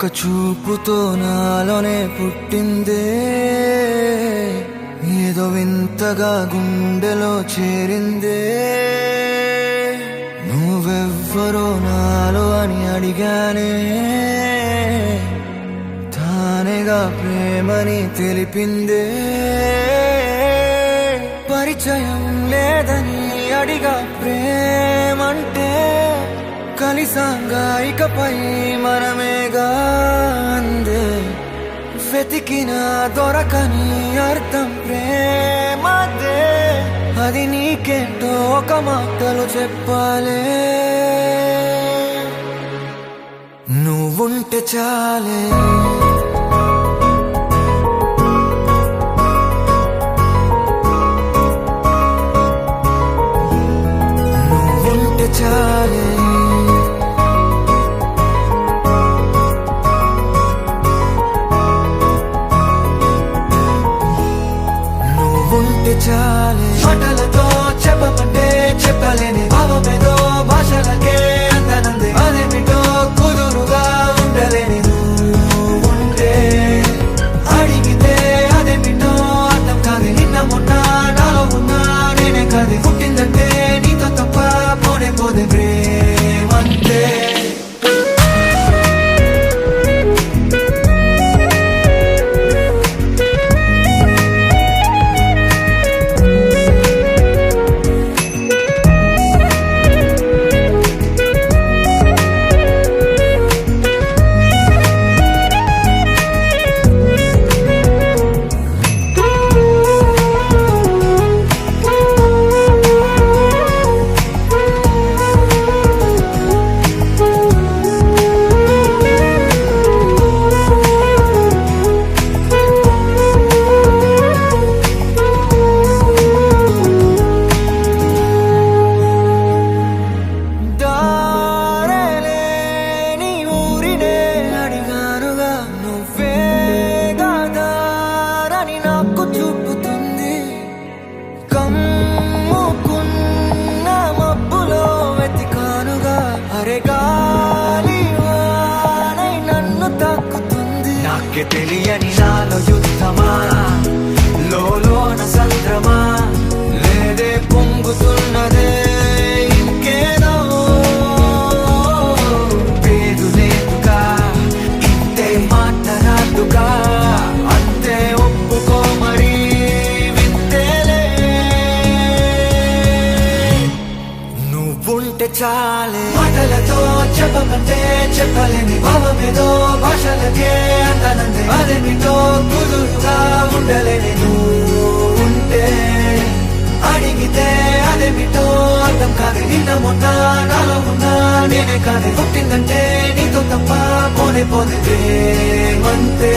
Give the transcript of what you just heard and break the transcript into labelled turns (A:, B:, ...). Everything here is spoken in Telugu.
A: ఒక్క చూపుతో నాలోనే పుట్టిందే, ఏదో వింతగా గుండెలో చేరిందే. నువ్వెవ్వరో నాలో అని అడిగానే, తానేగా ప్రేమని తెలిపిందే. పరిచయం లేదని అడిగా ప్రేమంటే, కలిసాంగా ఇకపై మనమేగా అందే. వెతికినా దొరకని అర్థం ప్రేమదే, అది నీకేంటో ఒక మాటలో చెప్పాలే. నువ్వుంటే చాలే, నువ్వుంటే చాలే, నువ్వుంటే చాలే. మాటలతో చెప్పమంటే చెప్పలేని భావమేదో భాషలకే అందనందే. అదేమిటో కుదురుగా ఉండలేని నువ్వుంటే, అడిగితే అదేమిటో అర్థం కాదు. నిన్న మొన్న నాలో ఉన్నా నేనే కాదు. పుట్టిందంటే నీతో తప్ప పోనే పోదే ప్రేమంతే. నాకే తెలియని నాలో యుద్ధమా, లోన సంద్రమా, లేదే పొంగుతున్నదే ఇంకేదో. పేరు లేదుగా, ఇంతే మాట్లాడుగా, అంతే ఒప్పుకో మరి వింతేలే. నువ్వుంటే చాలే, మాటలతో చెప్పమంటే చెప్పలేని భావమేదో భాషలకే అందనందే. అదేమిటో కుదురుగా ఉండలేని నువ్వుంటే, అడిగితే అదేమిటో అర్థం కాదు. నిన్న మొన్న నాలో ఉన్నా నేనే కాదు. పుట్టిందంటే నీతో తప్ప పోనే పోదే ప్రేమంతే.